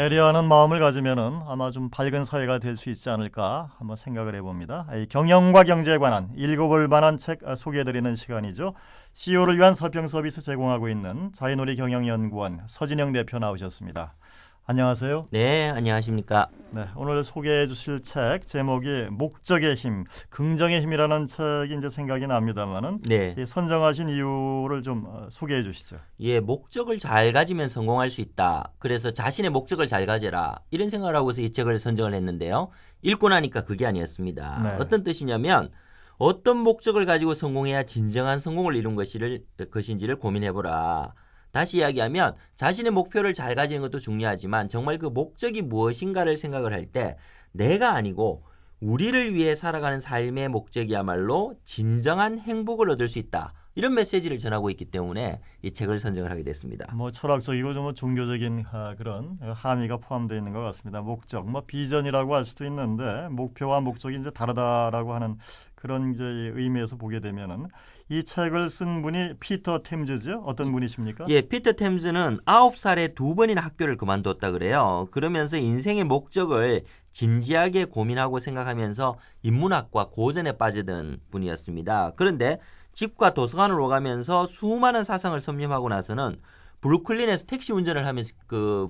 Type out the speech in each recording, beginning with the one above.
배려하는 마음을 가지면은 아마 좀 밝은 사회가 될 수 있지 않을까 한번 생각을 해봅니다. 이 경영과 경제에 관한 읽어볼 만한 책 소개해드리는 시간이죠. CEO를 위한 서평 서비스 제공하고 있는 자이노리 경영연구원 서진영 대표 나오셨습니다. 안녕하세요. 네, 안녕하십니까. 네, 오늘 소개해 주실 책 제목이 목적의 힘, 긍정의 힘이라는 책이 이제 생각이 납니다만은 네, 이 선정하신 이유를 좀 소개해 주시죠. 예, 목적을 잘 가지면 성공할 수 있다. 그래서 자신의 목적을 잘 가져라. 이런 생각을 하고서 이 책을 선정을 했는데요. 읽고 나니까 그게 아니었습니다. 네. 어떤 뜻이냐면 어떤 목적을 가지고 성공해야 진정한 성공을 이룬 것인지를 고민해보라. 다시 이야기하면 자신의 목표를 잘 가지는 것도 중요하지만 정말 그 목적이 무엇인가를 생각을 할 때 내가 아니고 우리를 위해 살아가는 삶의 목적이야말로 진정한 행복을 얻을 수 있다. 이런 메시지를 전하고 있기 때문에 이 책을 선정을 하게 됐습니다. 뭐 철학적이고 좀 종교적인 그런 함의가 포함되어 있는 것 같습니다. 목적, 뭐 비전이라고 할 수도 있는데 목표와 목적이 이제 다르다라고 하는 그런 이제 의미에서 보게 되면은 이 책을 쓴 분이 피터 템즈죠. 어떤 분이십니까? 예, 피터 템즈는 9살에 2번이나 학교를 그만뒀다 그래요. 그러면서 인생의 목적을 진지하게 고민하고 생각하면서 인문학과 고전에 빠지던 분이었습니다. 그런데 집과 도서관을 오가면서 수많은 사상을 섭렵하고 나서는 브루클린에서 택시 운전을 하면서 그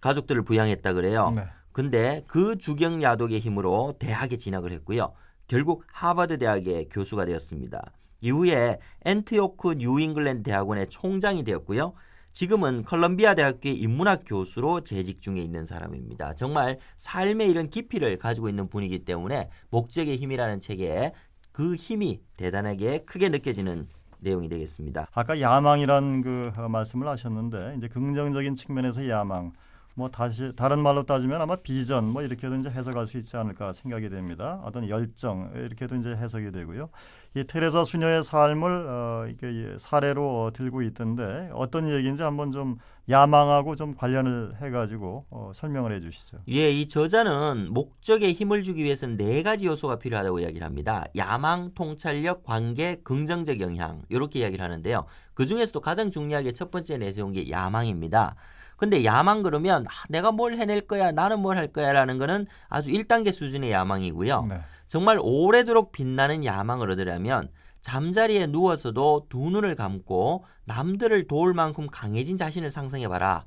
가족들을 부양했다 그래요. 네. 근데 그 주경 야독의 힘으로 대학에 진학을 했고요. 결국 하버드 대학의 교수가 되었습니다. 이후에 엔트요크 뉴잉글랜드 대학원의 총장이 되었고요. 지금은 컬럼비아 대학교의 인문학 교수로 재직 중에 있는 사람입니다. 정말 삶의 이런 깊이를 가지고 있는 분이기 때문에 목적의 힘이라는 책에 그 힘이 대단하게 크게 느껴지는 내용이 되겠습니다. 아까 야망이란 그 말씀을 하셨는데 이제 긍정적인 측면에서 야망, 뭐 다시 다른 말로 따지면 아마 비전 뭐 이렇게도 이제 해석할 수 있지 않을까 생각이 됩니다. 어떤 열정 이렇게도 이제 해석이 되고요. 이 테레사 수녀의 삶을 이렇게 사례로 들고 있던데 어떤 얘기인지 한번 좀 야망하고 좀 관련을 해가지고 설명을 해주시죠. 예, 이 저자는 목적에 힘을 주기 위해서는 4가지 요소가 필요하다고 이야기를 합니다. 야망, 통찰력, 관계, 긍정적 영향 이렇게 이야기를 하는데요. 그중에서도 가장 중요하게 첫 번째 내세운 게 야망입니다. 근데 야망 그러면 내가 뭘 해낼 거야, 나는 뭘 할 거야 라는 거는 아주 1단계 수준의 야망이고요. 네. 정말 오래도록 빛나는 야망을 얻으려면 잠자리에 누워서도 2눈을 감고 남들을 도울 만큼 강해진 자신을 상상해봐라.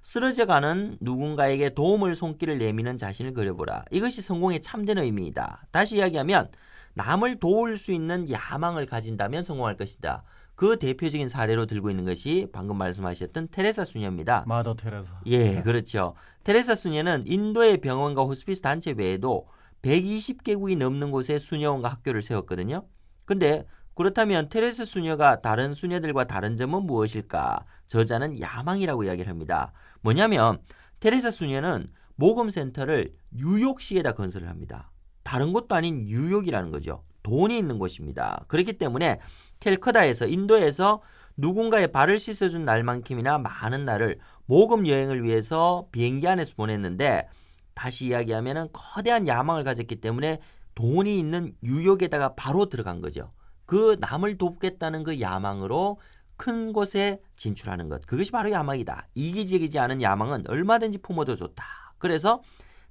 쓰러져가는 누군가에게 도움을 손길을 내미는 자신을 그려보라. 이것이 성공의 참된 의미이다. 다시 이야기하면 남을 도울 수 있는 야망을 가진다면 성공할 것이다. 그 대표적인 사례로 들고 있는 것이 방금 말씀하셨던 테레사 수녀입니다. 마더 테레사. 예, 그렇죠. 테레사 수녀는 인도의 병원과 호스피스 단체 외에도 120개국이 넘는 곳에 수녀원과 학교를 세웠거든요. 근데 그렇다면 테레사 수녀가 다른 수녀들과 다른 점은 무엇일까? 저자는 야망이라고 이야기를 합니다. 뭐냐면 테레사 수녀는 모금센터를 뉴욕시에다 건설을 합니다. 다른 곳도 아닌 뉴욕이라는 거죠. 돈이 있는 곳입니다. 그렇기 때문에 캘커다에서 인도에서 누군가의 발을 씻어준 날만큼이나 많은 날을 모금 여행을 위해서 비행기 안에서 보냈는데 다시 이야기하면 거대한 야망을 가졌기 때문에 돈이 있는 뉴욕에다가 바로 들어간 거죠. 그 남을 돕겠다는 그 야망으로 큰 곳에 진출하는 것. 그것이 바로 야망이다. 이기적이지 않은 야망은 얼마든지 품어도 좋다. 그래서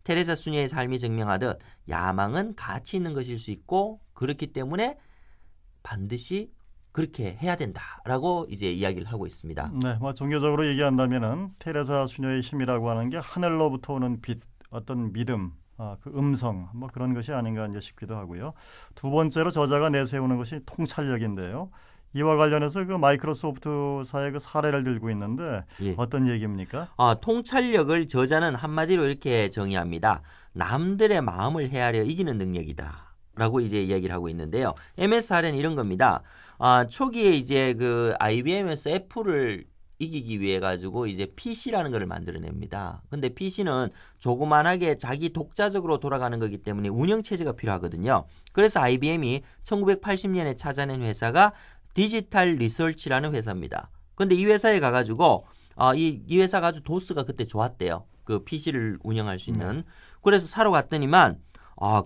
테레사 수녀의 삶이 증명하듯 야망은 가치 있는 것일 수 있고 그렇기 때문에 반드시 그렇게 해야 된다라고 이제 이야기를 하고 있습니다. 네, 뭐 종교적으로 얘기한다면은 테레사 수녀의 힘이라고 하는 게 하늘로부터 오는 빛, 어떤 믿음, 그 음성, 뭐 그런 것이 아닌가 이제 싶기도 하고요. 두 번째로 저자가 내세우는 것이 통찰력인데요. 이와 관련해서 그 마이크로소프트사의 그 사례를 들고 있는데 예. 어떤 얘기입니까? 통찰력을 저자는 한마디로 이렇게 정의합니다. 남들의 마음을 헤아려 이기는 능력이다. 라고 이제 이야기를 하고 있는데요. MSR은 이런 겁니다. 초기에 이제 그 IBM에서 애플을 이기기 위해 가지고 이제 PC라는 것을 만들어냅니다. 근데 PC는 조그만하게 자기 독자적으로 돌아가는 거기 때문에 운영체제가 필요하거든요. 그래서 IBM이 1980년에 찾아낸 회사가 디지털 리서치라는 회사입니다. 근데 이 회사에 가가지고 이 회사가 아주 도스가 그때 좋았대요. 그 PC를 운영할 수 있는. 그래서 사러 갔더니만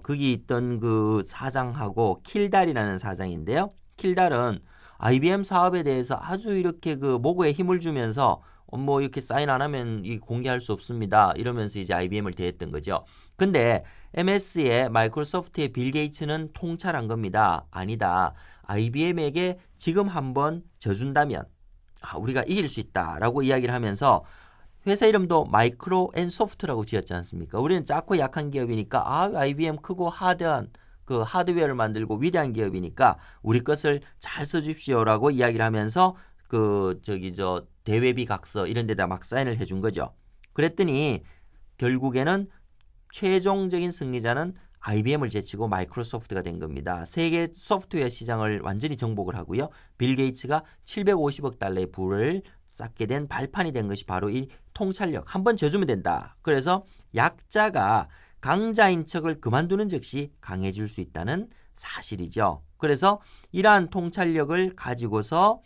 거기 있던 그 사장하고 킬달이라는 사장인데요. 킬달은 IBM 사업에 대해서 아주 이렇게 그 모고에 힘을 주면서 뭐 이렇게 사인 안 하면 이 공개할 수 없습니다. 이러면서 이제 IBM을 대했던 거죠. 근데 MS의 마이크로소프트의 빌 게이츠는 통찰한 겁니다. 아니다. IBM에게 지금 한번 져준다면 우리가 이길 수 있다라고 이야기를 하면서 회사 이름도 마이크로 앤 소프트라고 지었지 않습니까? 우리는 작고 약한 기업이니까 IBM 크고 하드한 그 하드웨어를 만들고 위대한 기업이니까 우리 것을 잘 써주십시오라고 이야기를 하면서 대외비 각서 이런 데다 막 사인을 해준 거죠. 그랬더니 결국에는 최종적인 승리자는 IBM을 제치고 마이크로소프트가 된 겁니다. 세계 소프트웨어 시장을 완전히 정복을 하고요. 빌 게이츠가 750억 달러의 부를 쌓게 된 발판이 된 것이 바로 이 통찰력. 한번 져주면 된다. 그래서 약자가 강자인 척을 그만두는 즉시 강해질 수 있다는 사실이죠. 그래서 이러한 통찰력을 가지고서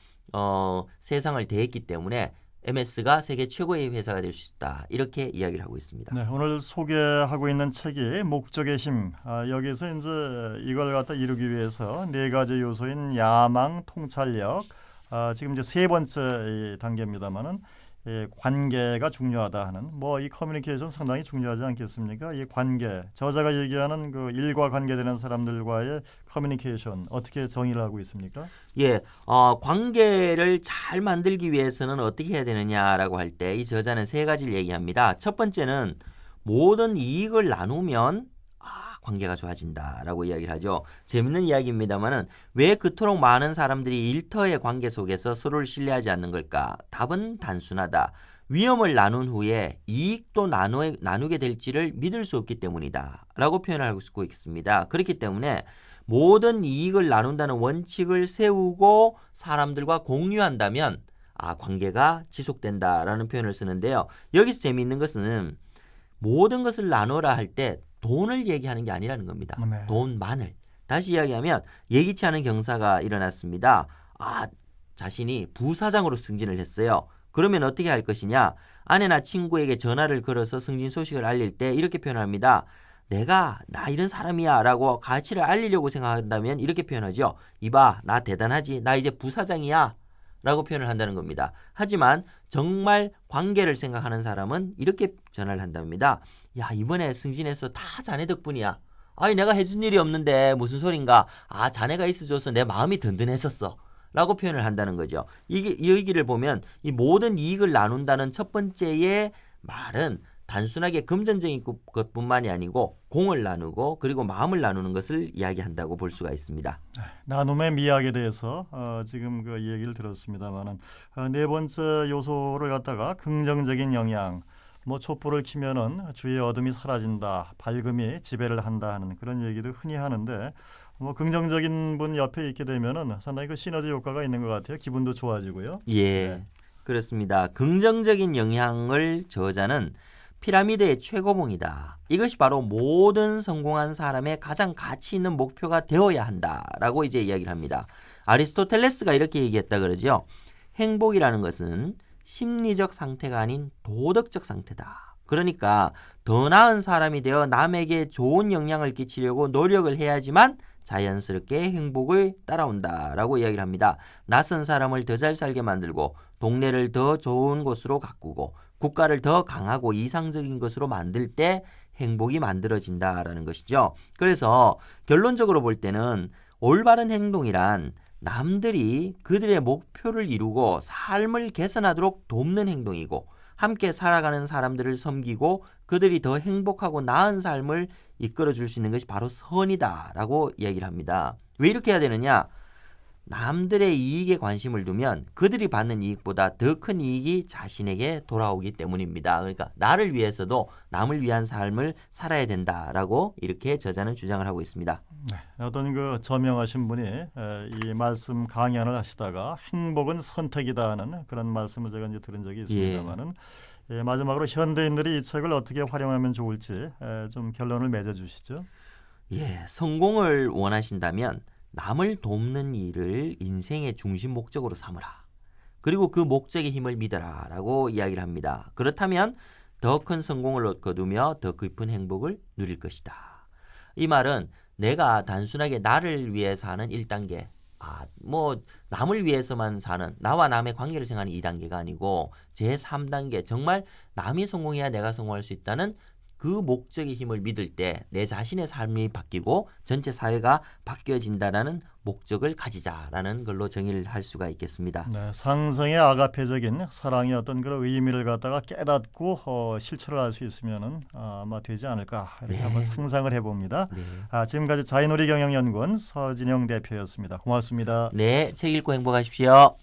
세상을 대했기 때문에 MS가 세계 최고의 회사가 될 수 있다. 이렇게 이야기를 하고 있습니다. 네, 오늘 소개하고 있는 책이 목적의 힘. 여기서 이제 이걸 갖다 이루기 위해서 네 가지 요소인 야망, 통찰력. 지금 이제 세 번째 단계입니다만은 관계가 중요하다 하는 이 커뮤니케이션 상당히 중요하지 않겠습니까? 이 관계, 저자가 얘기하는 그 일과 관계되는 사람들과의 커뮤니케이션 어떻게 정의를 하고 있습니까? 관계를 잘 만들기 위해서는 어떻게 해야 되느냐라고 할 때 이 저자는 세 가지를 얘기합니다. 첫 번째는 모든 이익을 나누면 관계가 좋아진다라고 이야기를 하죠. 재밌는 이야기입니다만은 왜 그토록 많은 사람들이 일터의 관계 속에서 서로를 신뢰하지 않는 걸까? 답은 단순하다. 위험을 나눈 후에 이익도 나누게 될지를 믿을 수 없기 때문이다. 라고 표현을 하고 있습니다. 그렇기 때문에 모든 이익을 나눈다는 원칙을 세우고 사람들과 공유한다면 관계가 지속된다라는 표현을 쓰는데요. 여기서 재미있는 것은 모든 것을 나누라 할 때 돈을 얘기하는 게 아니라는 겁니다. 네. 돈만을. 다시 이야기하면 예기치 않은 경사가 일어났습니다. 자신이 부사장으로 승진을 했어요. 그러면 어떻게 할 것이냐? 아내나 친구에게 전화를 걸어서 승진 소식을 알릴 때 이렇게 표현합니다. 나 이런 사람이야 라고 가치를 알리려고 생각한다면 이렇게 표현하죠. 이봐, 나 대단하지. 나 이제 부사장이야. 라고 표현을 한다는 겁니다. 하지만 정말 관계를 생각하는 사람은 이렇게 전화를 한답니다. 야, 이번에 승진해서 다 자네 덕분이야. 내가 해준 일이 없는데 무슨 소린가. 자네가 있어줘서 내 마음이 든든했었어. 라고 표현을 한다는 거죠. 이 얘기를 보면 이 모든 이익을 나눈다는 첫 번째의 말은 단순하게 금전적인 것뿐만이 아니고 공을 나누고 그리고 마음을 나누는 것을 이야기한다고 볼 수가 있습니다. 나눔의 미학에 대해서 지금 그 얘기를 들었습니다만은 네 번째 요소를 갖다가 긍정적인 영향. 촛불을 켜면은 주위의 어둠이 사라진다, 밝음이 지배를 한다 하는 그런 얘기도 흔히 하는데 긍정적인 분 옆에 있게 되면은 상당히 그 시너지 효과가 있는 것 같아요. 기분도 좋아지고요. 예, 그렇습니다. 긍정적인 영향을 저자는 피라미드의 최고봉이다. 이것이 바로 모든 성공한 사람의 가장 가치 있는 목표가 되어야 한다라고 이제 이야기를 합니다. 아리스토텔레스가 이렇게 얘기했다 그러죠. 행복이라는 것은 심리적 상태가 아닌 도덕적 상태다. 그러니까 더 나은 사람이 되어 남에게 좋은 영향을 끼치려고 노력을 해야지만 자연스럽게 행복을 따라온다라고 이야기를 합니다. 낯선 사람을 더 잘 살게 만들고 동네를 더 좋은 곳으로 가꾸고 국가를 더 강하고 이상적인 것으로 만들 때 행복이 만들어진다라는 것이죠. 그래서 결론적으로 볼 때는 올바른 행동이란 남들이 그들의 목표를 이루고 삶을 개선하도록 돕는 행동이고 함께 살아가는 사람들을 섬기고 그들이 더 행복하고 나은 삶을 이끌어줄 수 있는 것이 바로 선이다라고 얘기를 합니다. 왜 이렇게 해야 되느냐? 남들의 이익에 관심을 두면 그들이 받는 이익보다 더 큰 이익이 자신에게 돌아오기 때문입니다. 그러니까 나를 위해서도 남을 위한 삶을 살아야 된다라고 이렇게 저자는 주장을 하고 있습니다. 네, 어떤 그 저명하신 분이 이 말씀 강연을 하시다가 행복은 선택이다 하는 그런 말씀을 제가 이제 들은 적이 있습니다만은 마지막으로 현대인들이 이 책을 어떻게 활용하면 좋을지 좀 결론을 맺어주시죠. 성공을 원하신다면 남을 돕는 일을 인생의 중심 목적으로 삼으라. 그리고 그 목적의 힘을 믿어라 라고 이야기를 합니다. 그렇다면 더 큰 성공을 거두며 더 깊은 행복을 누릴 것이다. 이 말은 내가 단순하게 나를 위해 사는 1단계 뭐 남을 위해서만 사는 나와 남의 관계를 생각하는 2단계가 아니고 제3단계 정말 남이 성공해야 내가 성공할 수 있다는 그 목적의 힘을 믿을 때 내 자신의 삶이 바뀌고 전체 사회가 바뀌어진다라는 목적을 가지자라는 걸로 정의를 할 수가 있겠습니다. 네, 상성의 아가페적인 사랑의 어떤 그런 의미를 갖다가 깨닫고 실천을 할 수 있으면은 아마 되지 않을까 이렇게 네. 한번 상상을 해봅니다. 네. 지금까지 자인우리 경영연구원 서진영 대표였습니다. 고맙습니다. 네, 책 읽고 행복하십시오.